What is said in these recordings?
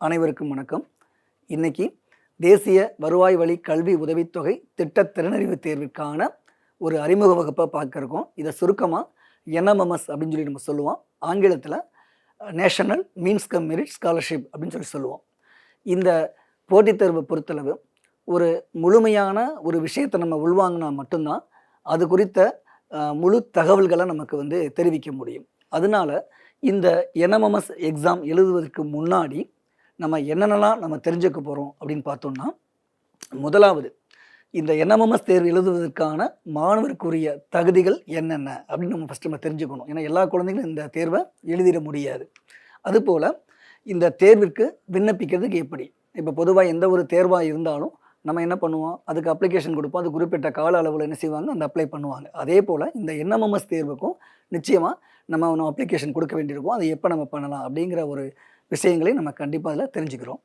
அனைவருக்கும் வணக்கம். இன்னைக்கு தேசிய வருவாய் வழி கல்வி உதவித்தொகை திட்ட திறனறிவு தேர்விற்கான ஒரு அறிமுக வகுப்பை பார்க்க இருக்கோம். இதை சுருக்கமாக NMMS அப்படின்னு சொல்லி நம்ம சொல்லுவோம். ஆங்கிலத்தில் national means come merit scholarship அப்படின்னு சொல்லுவோம். இந்த போட்டித் தேர்வை பொறுத்தளவு ஒரு முழுமையான ஒரு விஷயத்தை நம்ம உள்வாங்கினா மட்டும்தான் அது குறித்த முழு தகவல்களை நமக்கு தெரிவிக்க முடியும். அதனால இந்த NMMS எக்ஸாம் எழுதுவதற்கு முன்னாடி நம்ம என்னென்னலாம் நம்ம தெரிஞ்சுக்க போகிறோம் அப்படின்னு பார்த்தோம்னா, முதலாவது இந்த NMMS தேர்வு எழுதுவதற்கான மாணவருக்குரிய தகுதிகள் என்னென்ன அப்படின்னு நம்ம தெரிஞ்சுக்கணும். ஏன்னா எல்லா குழந்தைங்களும் இந்த தேர்வை எழுதிட முடியாது. அதுபோல் இந்த தேர்விற்கு விண்ணப்பிக்கிறதுக்கு எப்படி, இப்போ பொதுவாக எந்த ஒரு தேர்வாக இருந்தாலும் நம்ம என்ன பண்ணுவோம், அதுக்கு அப்ளிகேஷன் கொடுப்போம். அது குறிப்பிட்ட கால அளவில் என்ன செய்வாங்க, அந்த அப்ளை பண்ணுவாங்க. அதே போல் இந்த NMMS தேர்வுக்கும் நிச்சயமாக நம்ம அப்ளிகேஷன் கொடுக்க வேண்டியிருக்கும். அதை எப்போ நம்ம பண்ணலாம் அப்படிங்கிற ஒரு விஷயங்களை நம்ம கண்டிப்பாக அதில் தெரிஞ்சுக்கிறோம்.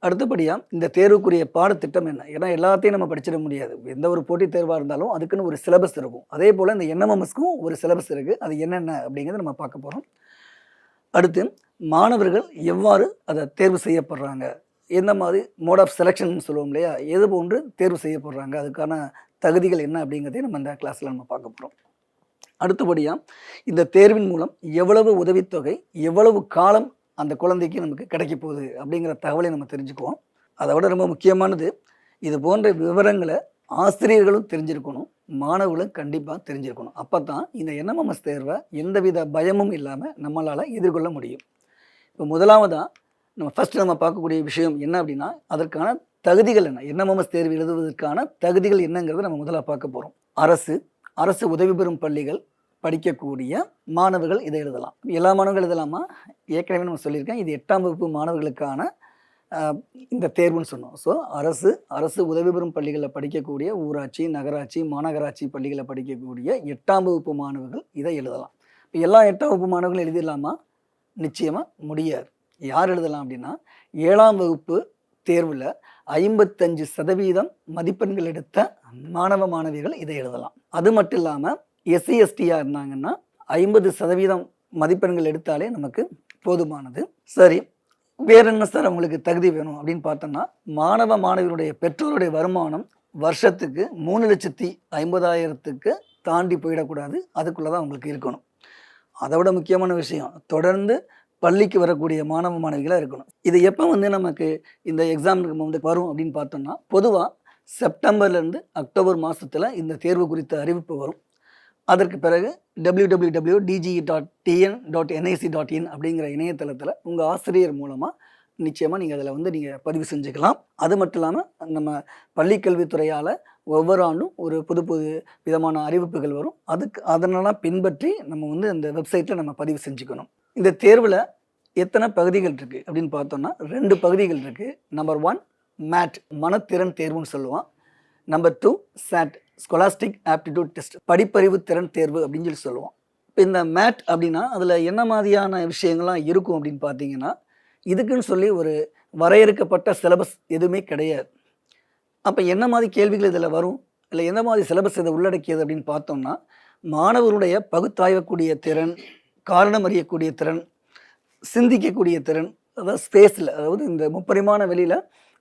அடுத்தபடியாக இந்த தேர்வுக்குரிய பாடத்திட்டம் என்ன, ஏன்னா எல்லாத்தையும் நம்ம படிச்சிட முடியாது. எந்த ஒரு போட்டித் தேர்வாக இருந்தாலும் அதுக்குன்னு ஒரு சிலபஸ் இருக்கும். அதே போல் இந்த NMMSக்கும் ஒரு சிலபஸ் இருக்குது. அது என்னென்ன அப்படிங்கிறத நம்ம பார்க்க போகிறோம். அடுத்து மாணவர்கள் எவ்வாறு அதை தேர்வு செய்யப்படுறாங்க, எந்த மாதிரி மோட் ஆஃப் செலெக்ஷன் சொல்லுவோம் இல்லையா, எது போன்று தேர்வு செய்யப்படுறாங்க, அதுக்கான தகுதிகள் என்ன அப்படிங்கிறதையும் நம்ம இந்த கிளாஸில் நம்ம பார்க்க போகிறோம். அடுத்தபடியாக இந்த தேர்வின் மூலம் எவ்வளவு உதவித்தொகை, எவ்வளவு காலம் அந்த குழந்தைக்கு நமக்கு கிடைக்க போகுது அப்படிங்கிற தகவலை நம்ம தெரிஞ்சுக்குவோம். அதை விட ரொம்ப முக்கியமானது, இது போன்ற விவரங்களை ஆசிரியர்களும் தெரிஞ்சிருக்கணும், மாணவர்களும் கண்டிப்பாக தெரிஞ்சிருக்கணும். அப்போ தான் இந்த NMMS தேர்வை எந்தவித பயமும் இல்லாமல் நம்மளால் எதிர்கொள்ள முடியும். இப்போ முதலாவதாக நம்ம பார்க்கக்கூடிய விஷயம் என்ன அப்படின்னா, அதற்கான தகுதிகள் என்ன, NMMS தேர்வு எழுதுவதற்கான தகுதிகள் என்னங்கிறத நம்ம முதல்ல பார்க்க போகிறோம். அரசு உதவி பெறும் பள்ளிகள் படிக்கக்கூடிய மாணவர்கள் இதை எழுதலாம். எல்லா மாணவர்கள் எழுதலாமா, ஏற்கனவே நம்ம சொல்லியிருக்கேன், இது 8ஆம் வகுப்பு மாணவர்களுக்கான இந்த தேர்வுன்னு சொன்னோம். ஸோ அரசு உதவி பெறும் பள்ளிகளில் படிக்கக்கூடிய ஊராட்சி, நகராட்சி, மாநகராட்சி பள்ளிகளில் படிக்கக்கூடிய 8ஆம் வகுப்பு மாணவர்கள் இதை எழுதலாம். இப்போ எல்லா 8ஆம் வகுப்பு மாணவர்களும் எழுதிடலாமா, நிச்சயமாக முடியாது. யார் எழுதலாம் அப்படின்னா, 7ஆம் வகுப்பு தேர்வில் 55% மதிப்பெண்கள் எடுத்த மாணவ மாணவிகள் இதை எழுதலாம். அது மட்டும் இல்லாமல் SC/STயாக இருந்தாங்கன்னா 50% மதிப்பெண்கள் எடுத்தாலே நமக்கு போதுமானது. சரி, வேற என்ன சார் அவங்களுக்கு தகுதி வேணும் அப்படின்னு பார்த்தோம்னா, மாணவ மாணவிகளுடைய பெற்றோருடைய வருமானம் வருஷத்துக்கு 3,50,000க்கு தாண்டி போயிடக்கூடாது. அதுக்குள்ளே தான் அவங்களுக்கு இருக்கணும். அதை விட முக்கியமான விஷயம், தொடர்ந்து பள்ளிக்கு வரக்கூடிய மாணவ மாணவிகளாக இருக்கணும். இது எப்போ நமக்கு இந்த எக்ஸாமுக்கு வரும் அப்படின்னு பார்த்தோம்னா, பொதுவாக செப்டம்பர்லேருந்து அக்டோபர் மாதத்தில் இந்த தேர்வு குறித்த அறிவிப்பு வரும். அதற்கு பிறகு www.dge.tn.nic.in அப்படிங்கிற இணையதளத்தில் உங்கள் ஆசிரியர் மூலமாக நிச்சயமாக நீங்கள் அதில் நீங்கள் பதிவு செஞ்சுக்கலாம். அது மட்டும் இல்லாமல் நம்ம பள்ளிக்கல்வித்துறையால் ஒவ்வொரு ஆண்டும் ஒரு புது விதமான அறிவிப்புகள் வரும். அதனெல்லாம் பின்பற்றி நம்ம இந்த வெப்சைட்டில் நம்ம பதிவு செஞ்சுக்கணும். இந்த தேர்வில் எத்தனை பகுதிகள் இருக்குது அப்படின்னு பார்த்தோம்னா, 2 பகுதிகள் இருக்குது. நம்பர் 1 மேட், மனத்திறன் தேர்வுன்னு சொல்லுவான். Number 2 SAT, Scholastic aptitude test, படிப்பறிவு திறன் தேர்வு அப்படின்னு சொல்லுவோம். இப்போ இந்த மேட் அப்படின்னா அதில் என்ன மாதிரியான விஷயங்கள்லாம் இருக்கும் அப்படின்னு பார்த்தீங்கன்னா, இதுக்குன்னு சொல்லி ஒரு வரையறுக்கப்பட்ட சிலபஸ் எதுவுமே கிடையாது. அப்போ என்ன மாதிரி கேள்விகள் இதில் வரும், இல்லை எந்த மாதிரி சிலபஸ் இதை உள்ளடக்கியது அப்படின்னு பார்த்தோம்னா, மாணவருடைய பகுத்தாய்வக்கூடிய திறன், காரணம் அறியக்கூடிய திறன், சிந்திக்கக்கூடிய திறன், அதாவது ஸ்பேஸில், அதாவது இந்த முப்பரிமாண வெளியில்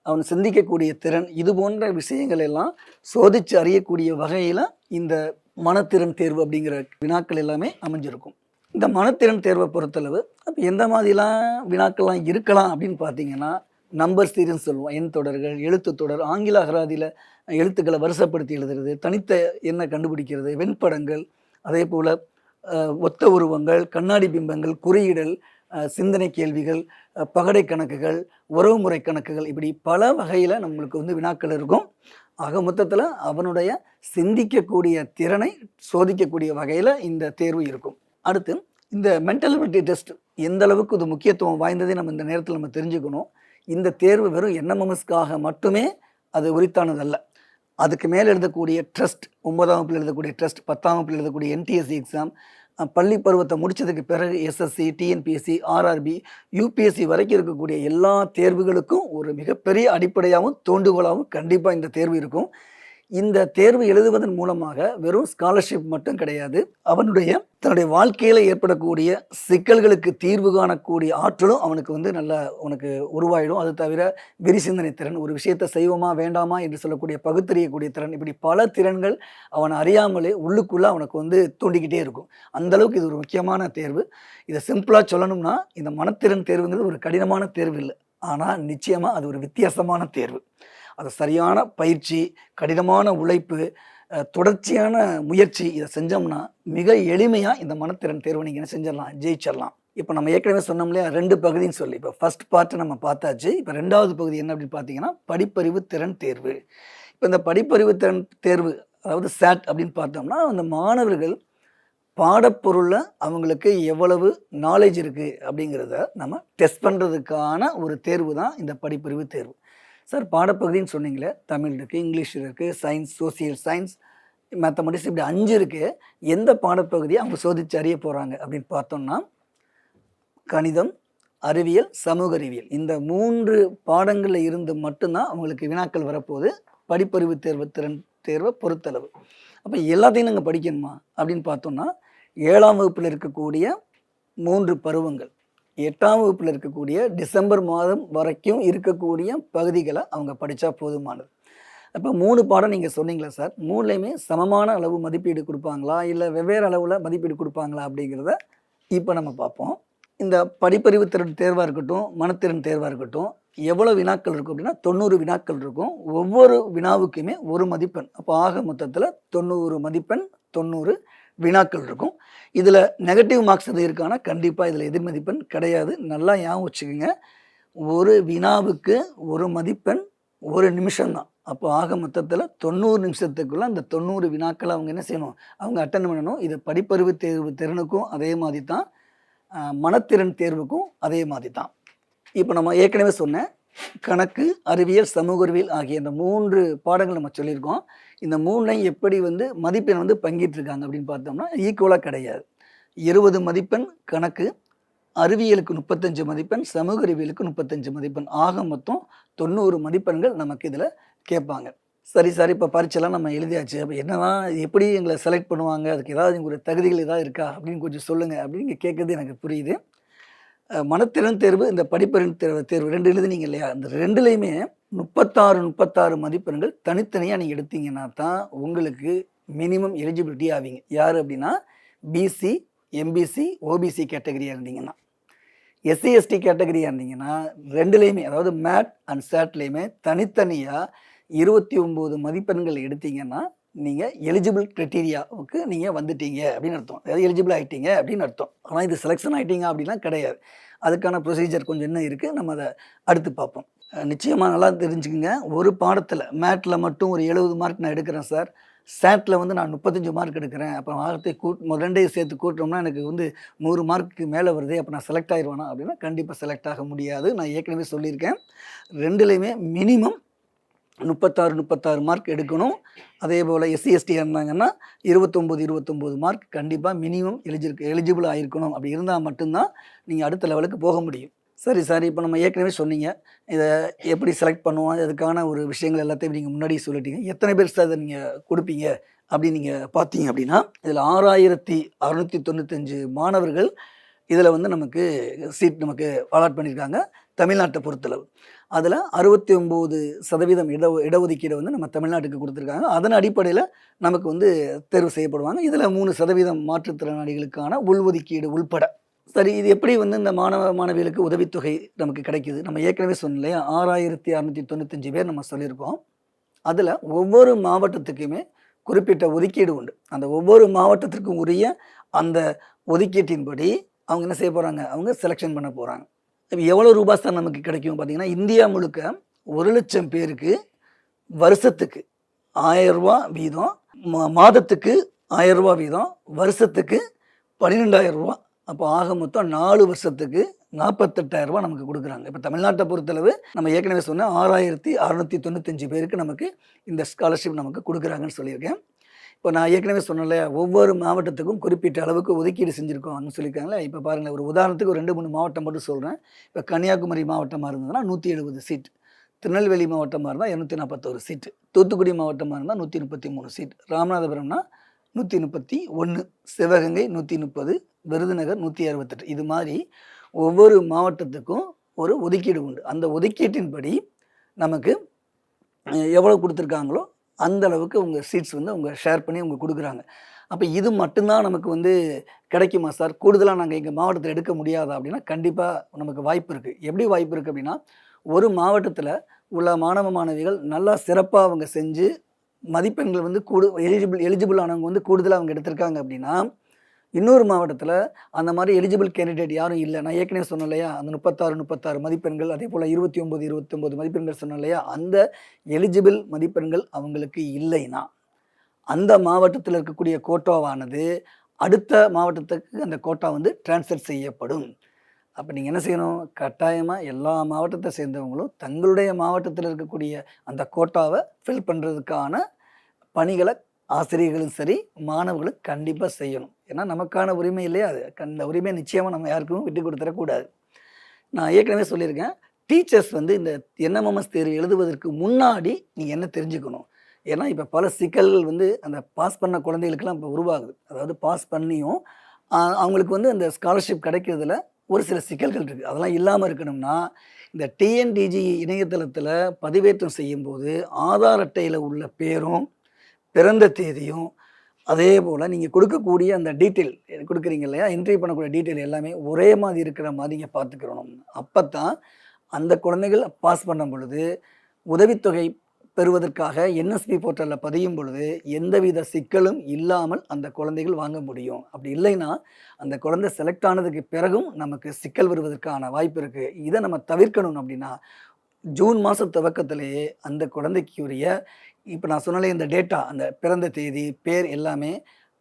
அவன் சிந்திக்கக்கூடிய திறன், இது போன்ற விஷயங்கள் எல்லாம் சோதித்து அறியக்கூடிய வகையில் இந்த மனத்திறன் தேர்வு அப்படிங்கிற வினாக்கள் எல்லாமே அமைஞ்சிருக்கும். இந்த மனத்திறன் தேர்வை பொறுத்தளவு அப்போ எந்த மாதிரிலாம் வினாக்கள்லாம் இருக்கலாம் அப்படின்னு பார்த்தீங்கன்னா, நம்பர் சீரிஸ் சொல்லுவோம், எண் தொடர்கள், எழுத்து தொடர், ஆங்கில அகராதியில் எழுத்துக்களை வரிசைப்படுத்தி எழுதுறது, தனித்த எண்ணை கண்டுபிடிக்கிறது, வெண்படங்கள், அதே போல் ஒத்த உருவங்கள், கண்ணாடி பிம்பங்கள், குறியிடல், சிந்தனை கேள்விகள், பகடை கணக்குகள், உறவுமுறை கணக்குகள், இப்படி பல வகையில் நம்மளுக்கு வினாக்கள் இருக்கும். ஆக மொத்தத்தில் அவனுடைய சிந்திக்கக்கூடிய திறனை சோதிக்கக்கூடிய வகையில் இந்த தேர்வு இருக்கும். அடுத்து இந்த மென்டல் அபிலிட்டி டெஸ்ட் எந்த அளவுக்கு இது முக்கியத்துவம் வாய்ந்ததை நம்ம இந்த நேரத்தில் நம்ம தெரிஞ்சுக்கணும். இந்த தேர்வு வெறும் NMMSக்காக மட்டுமே அது உரித்தானதல்ல. அதுக்கு மேலே எழுதக்கூடிய ட்ரஸ்ட், 9ஆம் வகுப்பில் எழுதக்கூடிய ட்ரஸ்ட், 10ஆம் வகுப்பில் எழுதக்கூடிய NTSC எக்ஸாம், பள்ளி பருவத்தை முடித்ததுக்கு பிறகு SSC, TNPSC, RRB, UPSC வரைக்கும் இருக்கக்கூடிய எல்லா தேர்வுகளுக்கும் ஒரு மிகப்பெரிய அடிப்படையாகவும் தோண்டுகோலாகவும் கண்டிப்பாக இந்த தேர்வு இருக்கும். இந்த தேர்வு எழுதுவதன் மூலமாக வெறும் ஸ்காலர்ஷிப் மட்டும் கிடையாது, தன்னுடைய வாழ்க்கையில் ஏற்படக்கூடிய சிக்கல்களுக்கு தீர்வு காணக்கூடிய ஆற்றலும் அவனுக்கு வந்து நல்லா உனக்கு உருவாயிடும். அது தவிர விரிசிந்தனை திறன், ஒரு விஷயத்தை செய்வோமா வேண்டாமா என்று சொல்லக்கூடிய பகுத்தறியக்கூடிய திறன், இப்படி பல திறன்கள் அவன் அறியாமலே உள்ளுக்குள்ளே அவனுக்கு வந்து தூண்டிக்கிட்டே இருக்கும். அந்தளவுக்கு இது ஒரு முக்கியமான தேர்வு. இதை சிம்பிளாக சொல்லணும்னா, இந்த மனத்திறன் தேர்வுங்கிறது ஒரு கடினமான தேர்வு இல்லை, ஆனால் நிச்சயமாக அது ஒரு வித்தியாசமான தேர்வு. அது சரியான பயிற்சி, கடினமான உழைப்பு, தொடர்ச்சியான முயற்சி இதை செஞ்சோம்னா மிக எளிமையாக இந்த மனத்திறன் தேர்வை நீங்கள் செஞ்சிடலாம், ஜெயிச்சிடலாம். இப்போ நம்ம ஏற்கனவே சொன்னோம் இல்லையா, 2 பகுதின்னு சொல்லி. இப்போ ஃபர்ஸ்ட் பார்ட்டு நம்ம பார்த்தாச்சு. இப்போ 2வது பகுதி என்ன அப்படின்னு பார்த்தீங்கன்னா, படிப்பறிவு திறன் தேர்வு. இப்போ இந்த படிப்பறிவு திறன் தேர்வு, அதாவது சேட் அப்படின்னு பார்த்தோம்னா, அந்த மாணவர்கள் பாடப்பொருளில் அவங்களுக்கு எவ்வளவு நாலேஜ் இருக்குது அப்படிங்கிறத நம்ம டெஸ்ட் பண்ணுறதுக்கான ஒரு தேர்வு தான் இந்த படிப்பறிவு தேர்வு. சார், பாடப்பகுதின்னு சொன்னீங்களே, தமிழ் இருக்குது, இங்கிலீஷ் இருக்குது, சயின்ஸ், சோசியல் சயின்ஸ், மேத்தமெட்டிக்ஸ், இப்படி 5 இருக்குது. எந்த பாடப்பகுதியை அவங்க சோதித்து அறிய போகிறாங்க அப்படின்னு பார்த்தோம்னா, கணிதம், அறிவியல், சமூக அறிவியல், இந்த 3 பாடங்களில் இருந்து மட்டும்தான் அவங்களுக்கு வினாக்கள் வரப்போகுது படிப்பறிவு திறன் தேர்வை பொறுத்தளவு. அப்போ எல்லாத்தையும் நாங்கள் படிக்கணுமா அப்படின்னு பார்த்தோம்னா, 7ஆம் வகுப்பில் இருக்கக்கூடிய 3 பருவங்கள், 8ஆம் வகுப்பில் இருக்கக்கூடிய டிசம்பர் மாதம் வரைக்கும் இருக்கக்கூடிய பகுதிகளை அவங்க படித்தா போதுமானது. அப்போ 3 பாடம் நீங்கள் சொன்னீங்களா சார், 3லையுமே சமமான அளவு மதிப்பீடு கொடுப்பாங்களா, இல்லை வெவ்வேறு அளவில் மதிப்பீடு கொடுப்பாங்களா அப்படிங்கிறத இப்போ நம்ம பார்ப்போம். இந்த படிப்பறிவு திறன் தேர்வாக இருக்கட்டும், மனத்திறன் தேர்வாக இருக்கட்டும், எவ்வளோ வினாக்கள் இருக்கும் அப்படின்னா 90 வினாக்கள் இருக்கும். ஒவ்வொரு வினாவுக்குமே 1 மதிப்பெண். அப்போ ஆக மொத்தத்தில் 90 மதிப்பெண், 90 வினாக்கள் இருக்கும். இதில் நெகட்டிவ் மார்க்ஸ் எது இருக்கான்னா, கண்டிப்பாக இதில் எதிர்மதிப்பெண் கிடையாது. நல்லா ஞாபகம் வச்சுக்கோங்க. ஒரு வினாவுக்கு 1 மதிப்பெண் 1 நிமிஷம் தான். அப்போ ஆக மொத்தத்தில் 90 நிமிஷத்துக்குள்ளே அந்த 90 வினாக்களை அவங்க என்ன செய்யணும், அவங்க அட்டன் பண்ணணும். இது படிப்பறிவு தேர்வு திறனுக்கும் அதே மாதிரி தான், மனத்திறன் தேர்வுக்கும் அதே மாதிரி தான். இப்போ நம்ம ஏற்கனவே சொன்னேன், கணக்கு, அறிவியல், சமூக அறிவியல் ஆகிய இந்த 3 பாடங்கள் நம்ம சொல்லியிருக்கோம். இந்த 3லையும் எப்படி வந்து மதிப்பெண் வந்து பங்கிட்டிருக்காங்க அப்படின்னு பார்த்தோம்னா, ஈக்குவலாக கிடையாது. 20 மதிப்பெண் கணக்கு, அறிவியலுக்கு 35 மதிப்பெண், சமூக அறிவியலுக்கு 35 மதிப்பெண், ஆக மொத்தம் 90 மதிப்பெண்கள் நமக்கு இதில் கேட்பாங்க. சரி சார், இப்போ பரீட்சைலாம் நம்ம எழுதியாச்சு, அப்போ என்னதான் எப்படி எங்களை செலக்ட் பண்ணுவாங்க, அதுக்கு ஏதாவது ஒரு தகுதிகள் ஏதாவது இருக்கா அப்படின்னு கொஞ்சம் சொல்லுங்கள் அப்படின்னு நீங்கள் கேட்குறது எனக்கு புரியுது. மனத்திறன் தேர்வு, இந்த படிப்பறிவு தேர்வு 2 எழுதுனீங்க இல்லையா, இந்த 2லையுமே 36 மதிப்பெண்கள் தனித்தனியாக நீங்கள் எடுத்தீங்கன்னா தான் உங்களுக்கு மினிமம் எலிஜிபிலிட்டி ஆவீங்க. யார் அப்படின்னா, பிசி, எம்பிசி, ஓபிசி கேட்டகரியாக இருந்தீங்கன்னா. எஸ்சி எஸ்டி கேட்டகரியாக இருந்தீங்கன்னா 2லையுமே, அதாவது மேட் அண்ட் சேட்லேயுமே தனித்தனியாக 29 மதிப்பெண்கள் எடுத்தீங்கன்னா நீங்கள் எலிஜிபிள் க்ரைட்டீரியாவுக்கு நீங்கள் வந்துட்டீங்க அப்படின்னு அர்த்தம். அதாவது எலிஜிபிள் ஆகிட்டீங்க அப்படின்னு அர்த்தம். ஆனால் இது செலெக்ஷன் ஆகிட்டீங்க அப்படின்னா கிடையாது. அதுக்கான ப்ரொசீஜர் கொஞ்சம் என்ன இருக்குது, நம்ம அதை அடுத்து பார்ப்போம். நிச்சயமாக நல்லா தெரிஞ்சுக்கோங்க. ஒரு பாடத்தில் மேட்டில் மட்டும் ஒரு 70 மார்க் நான் எடுக்கிறேன் சார், சேட்டில் வந்து நான் 35 மார்க் எடுக்கிறேன், அப்புறம் ஆகத்தை ரெண்டையும் சேர்த்து கூட்டுறோம்னா எனக்கு வந்து 100 மார்க்குக்கு மேலே வருது, அப்போ நான் செலக்ட் ஆயிடுவேனா அப்படின்னா கண்டிப்பாக செலக்ட் ஆக முடியாது. நான் ஏற்கனவே சொல்லியிருக்கேன், 2லையுமே மினிமம் 36 மார்க் எடுக்கணும். அதே போல் எஸ்சி எஸ்டி இருந்தாங்கன்னா 29 மார்க் கண்டிப்பாக மினிமம் எலிஜிபிள் ஆகிருக்கணும். அப்படி இருந்தால் மட்டும்தான் நீங்கள் அடுத்த லெவலுக்கு போக முடியும். சரி சார், இப்போ நம்ம ஏற்கனவே சொன்னீங்க, இதை எப்படி செலக்ட் பண்ணுவோம், அதுக்கான ஒரு விஷயங்கள் எல்லாத்தையும் நீங்கள் முன்னாடி சொல்லிட்டீங்க. எத்தனை பேர் சார் இதை நீங்கள் கொடுப்பீங்க அப்படின்னு நீங்கள் பார்த்தீங்க அப்படின்னா, இதில் 6695 மாணவர்கள் இதில் வந்து நமக்கு சீட் நமக்கு அலாட் பண்ணியிருக்காங்க தமிழ்நாட்டை பொறுத்தளவு. அதில் 69% இடஒதுக்கீடு வந்து நம்ம தமிழ்நாட்டுக்கு கொடுத்துருக்காங்க. அதன் அடிப்படையில் நமக்கு வந்து தேர்வு செய்யப்படுவாங்க. இதில் 3% மாற்றுத்திறனாளிகளுக்கான உள்ஒதுக்கீடு உள்பட. சரி, இது எப்படி வந்து இந்த மாணவிகளுக்கு உதவித்தொகை நமக்கு கிடைக்குது? நம்ம ஏற்கனவே சொன்னோம் இல்லையா, 6695 பேர் நம்ம சொல்லியிருக்கோம். அதில் ஒவ்வொரு மாவட்டத்துக்குமே குறிப்பிட்ட ஒதுக்கீடு உண்டு. அந்த ஒவ்வொரு மாவட்டத்திற்கும் உரிய அந்த ஒதுக்கீட்டின்படி அவங்க என்ன செய்ய போகிறாங்க, அவங்க செலெக்ஷன் பண்ண போகிறாங்க. இப்போ எவ்வளோ ரூபாய் சார் நமக்கு கிடைக்கும் பார்த்தீங்கன்னா, இந்தியா முழுக்க 1,00,000 பேருக்கு வருஷத்துக்கு 1000 ரூபா வீதம், மாதத்துக்கு 1000 ரூபா வீதம், வருஷத்துக்கு 12,000 ரூபா. அப்போ ஆக மொத்தம் 4 வருஷத்துக்கு 48,000 ரூபா நமக்கு கொடுக்குறாங்க. இப்போ தமிழ்நாட்டை பொறுத்தளவு நம்ம ஏற்கனவே சொன்ன 6695 பேருக்கு நமக்கு இந்த ஸ்காலர்ஷிப் நமக்கு கொடுக்குறாங்கன்னு சொல்லியிருக்கேன். இப்போ நான் ஏற்கனவே சொன்னேன்ல, ஒவ்வொரு மாவட்டத்துக்கும் குறிப்பிட்ட அளவுக்கு ஒதுக்கீடு செஞ்சுருக்கோம்னு சொல்லியிருக்காங்களே. இப்போ பாருங்களேன், ஒரு உதாரணத்துக்கு ஒரு 2-3 மாவட்டம் மட்டும் சொல்கிறேன். இப்போ கன்னியாகுமரி மாவட்டமாக இருந்ததுன்னா 170 சீட், திருநெல்வேலி மாவட்டமாக இருந்தால் 241 சீட்டு, தூத்துக்குடி மாவட்டமாக இருந்தால் 133 சீட், ராமநாதபுரம்னா 131, சிவகங்கை 130, விருதுநகர் 168. இது மாதிரி ஒவ்வொரு மாவட்டத்துக்கும் ஒரு ஒதுக்கீடு உண்டு. அந்த ஒதுக்கீட்டின்படி நமக்கு எவ்வளோ கொடுத்துருக்காங்களோ அந்த அளவுக்கு உங்கள் சீட்ஸ் வந்து அவங்க ஷேர் பண்ணி அவங்க கொடுக்குறாங்க. அப்போ இது மட்டும்தான் நமக்கு வந்து கிடைக்குமா சார், கூடுதலாக நாங்கள் எங்கள் மாவட்டத்தில் எடுக்க முடியாதா அப்படின்னா, கண்டிப்பாக நமக்கு வாய்ப்பு இருக்குது. எப்படி வாய்ப்பு இருக்குது அப்படின்னா, ஒரு மாவட்டத்தில் உள்ள மாணவ மாணவிகள் நல்லா சிறப்பாக அவங்க செஞ்சு மதிப்பெண்கள் வந்து எலிஜிபிள் ஆனவங்க வந்து கூடுதலாக அவங்க எடுத்திருக்காங்க அப்படின்னா, இன்னொரு மாவட்டத்தில் அந்த மாதிரி எலிஜிபிள் கேண்டிடேட் யாரும் இல்லை. நான் ஏற்கனவே சொன்னேன் இல்லையா, அந்த 36 மதிப்பெண்கள், அதே போல் 29 மதிப்பெண்கள் சொன்னேன் இல்லையா, அந்த எலிஜிபிள் மதிப்பெண்கள் அவங்களுக்கு இல்லைன்னா அந்த மாவட்டத்தில் இருக்கக்கூடிய கோட்டாவானது அடுத்த மாவட்டத்துக்கு அந்த கோட்டா வந்து டிரான்ஸ்ஃபர் செய்யப்படும். அப்போ நீங்கள் என்ன செய்யணும், கட்டாயமாக எல்லா மாவட்டத்தை சேர்ந்தவங்களும் தங்களுடைய மாவட்டத்தில் இருக்கக்கூடிய அந்த கோட்டாவை ஃபில் பண்ணுறதுக்கான பணிகளை ஆசிரியர்களும் சரி மாணவர்களும் கண்டிப்பாக செய்யணும். ஏன்னா நமக்கான உரிமை இல்லையா அது, அந்த உரிமையை நிச்சயமாக நம்ம யாருக்கும் விட்டு கொடுத்துடக்கூடாது. நான் ஏற்கனவே சொல்லியிருக்கேன், டீச்சர்ஸ் வந்து இந்த என்எம்எம்எஸ் தேர்வு எழுதுவதற்கு முன்னாடி நீங்கள் என்ன தெரிஞ்சுக்கணும். ஏன்னா இப்போ பல சிக்கல்கள் வந்து அந்த பாஸ் பண்ண குழந்தைகளுக்கெல்லாம் இப்போ உருவாகுது. அதாவது பாஸ் பண்ணியும் அவங்களுக்கு வந்து அந்த ஸ்காலர்ஷிப் கிடைக்கிறதுல ஒரு சில சிக்கல்கள் இருக்குது. அதெல்லாம் இல்லாமல் இருக்கணும்னா இந்த டிஎன்டிஜி இணையதளத்தில் பதிவேற்றம் செய்யும்போது ஆதார் அட்டையில் உள்ள பேரும் பிறந்த தேதியும் அதே போல் நீங்கள் கொடுக்கக்கூடிய அந்த டீட்டெயில் கொடுக்குறீங்க இல்லையா, என்ட்ரி பண்ணக்கூடிய டீட்டெயில் எல்லாமே ஒரே மாதிரி இருக்கிற மாதிரி நீங்கள் பார்த்துக்கிறணும். அப்போ தான் அந்த குழந்தைகள் பாஸ் பண்ணும் பொழுது உதவித்தொகை பெறுவதற்காக என்எஸ்பி போர்ட்டலில் பதியும் பொழுது எந்தவித சிக்கலும் இல்லாமல் அந்த குழந்தைகள் வாங்க முடியும். அப்படி இல்லைன்னா அந்த குழந்தை செலக்ட் ஆனதுக்கு பிறகும் நமக்கு சிக்கல் வருவதற்கான வாய்ப்பு இருக்குது. இதை நம்ம தவிர்க்கணும் அப்படின்னா ஜூன் மாத துவக்கத்திலேயே அந்த குழந்தைக்குரிய இப்போ நான் சொன்னாலே இந்த டேட்டா, அந்த பிறந்த தேதி, பேர் எல்லாமே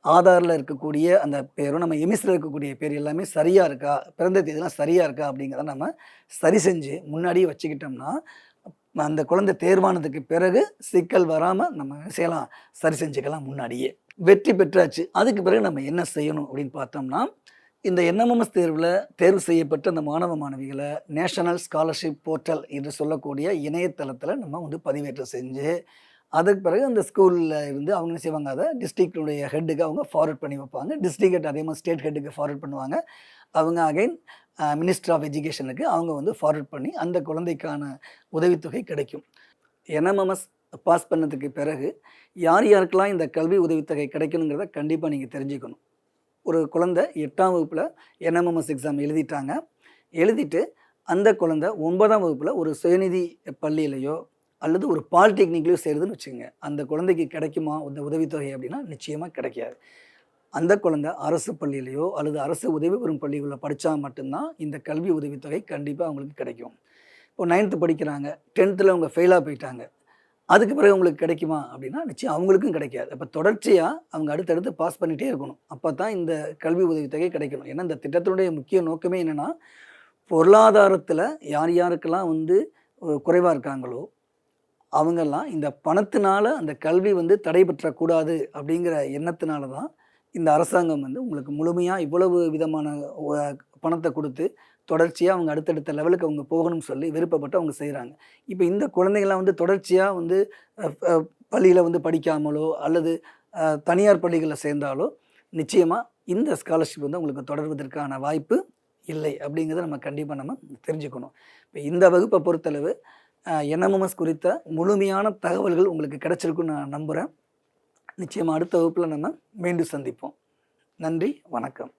ஆதாரில் இருக்கக்கூடிய அந்த பேரும் நம்ம எமிஸில் இருக்கக்கூடிய பேர் எல்லாமே சரியாக இருக்கா, பிறந்த தேதிலாம் சரியாக இருக்கா அப்படிங்கிறத நம்ம சரி செஞ்சு முன்னாடியே வச்சுக்கிட்டோம்னா அந்த குழந்தை தேர்வானதுக்கு பிறகு சிக்கல் வராமல் நம்ம செய்யலாம், சரி செஞ்சுக்கலாம் முன்னாடியே. வெற்றி பெற்றாச்சு, அதுக்கு பிறகு நம்ம என்ன செய்யணும் அப்படின்னு பார்த்தோம்னா, இந்த என்எம்எம்எஸ் தேர்வில் தேர்வு செய்யப்பட்ட அந்த மாணவ மாணவிகளை நேஷனல் ஸ்காலர்ஷிப் போர்ட்டல் என்று சொல்லக்கூடிய இணையதளத்தில் நம்ம வந்து பதிவேற்றம் செஞ்சு அதுக்கு பிறகு அந்த ஸ்கூலில் இருந்து அவங்க என்ன செய்வாங்க, அதை டிஸ்ட்ரிக்டுடைய ஹெட்டுக்கு அவங்க ஃபார்வர்ட் பண்ணி வைப்பாங்க. டிஸ்ட்ரிக்ட் ஹெட் அதே மாதிரி ஸ்டேட் ஹெட்டுக்கு ஃபார்வர்ட் பண்ணுவாங்க. அவங்க அகைன் மினிஸ்டர் ஆஃப் எஜுகேஷனுக்கு அவங்க வந்து ஃபார்வர்ட் பண்ணி அந்த குழந்தைக்கான உதவித்தொகை கிடைக்கும். என்எம்எம்எஸ் பாஸ் பண்ணதுக்கு பிறகு யார் யாருக்கெல்லாம் இந்த கல்வி உதவித்தொகை கிடைக்கணுங்கிறத கண்டிப்பாக நீங்கள் தெரிஞ்சுக்கணும். ஒரு குழந்தை 8ஆம் வகுப்பில் என்எம்எம்எஸ் எக்ஸாம் எழுதிட்டாங்க. எழுதிட்டு அந்த குழந்தை 9ஆம் வகுப்பில் ஒரு சுயநிதி பள்ளியிலையோ அல்லது ஒரு பாலிடெக்னிக்லையோ சேருதுன்னு வச்சுக்கோங்க. அந்த குழந்தைக்கு கிடைக்குமா இந்த உதவித்தொகை அப்படின்னா நிச்சயமாக கிடைக்காது. அந்த குழந்தை அரசு பள்ளியிலையோ அல்லது அரசு உதவி பெறும் பள்ளிகளில் படித்தா மட்டும்தான் இந்த கல்வி உதவித்தொகை கண்டிப்பாக அவங்களுக்கு கிடைக்கும். இப்போ 9th படிக்கிறாங்க, 10th அவங்க ஃபெயிலாக போயிட்டாங்க, அதுக்கு பிறகு அவங்களுக்கு கிடைக்குமா அப்படின்னா நிச்சயம் அவங்களுக்கும் கிடைக்காது. அப்போ தொடர்ச்சியாக அவங்க அடுத்தடுத்து பாஸ் பண்ணிகிட்டே இருக்கணும். அப்போ தான் இந்த கல்வி உதவித்தொகை கிடைக்கணும். ஏன்னா இந்த திட்டத்தினுடைய முக்கிய நோக்கமே என்னென்னா, பொருளாதாரத்தில் யார் யாருக்கெல்லாம் வந்து குறைவாக இருக்காங்களோ அவங்கெல்லாம் இந்த பணத்தினால அந்த கல்வி வந்து தடைபற்றக்கூடாது அப்படிங்கிற எண்ணத்தினால தான் இந்த அரசாங்கம் வந்து உங்களுக்கு முழுமையாக இவ்வளவு விதமான பணத்தை கொடுத்து தொடர்ச்சியாக அவங்க அடுத்தடுத்த லெவலுக்கு அவங்க போகணும்னு சொல்லி விருப்பப்பட்டு அவங்க செய்கிறாங்க. இப்போ இந்த குழந்தைகள்லாம் வந்து தொடர்ச்சியாக வந்து பள்ளியில் வந்து படிக்காமலோ அல்லது தனியார் பள்ளிகளில் சேர்ந்தாலோ நிச்சயமாக இந்த ஸ்காலர்ஷிப் வந்து உங்களுக்கு தொடர்வதற்கான வாய்ப்பு இல்லை அப்படிங்கிறத நம்ம கண்டிப்பாக நம்ம தெரிஞ்சுக்கணும். இப்போ இந்த வகுப்பை பொறுத்தளவு என்எம்எம்எஸ் குறித்த முழுமையான தகவல்கள் உங்களுக்கு கிடைச்சிருக்குன்னு நான் நம்புகிறேன். நிச்சயமாக அடுத்த வகுப்பில் நம்ம மீண்டும் சந்திப்போம். நன்றி, வணக்கம்.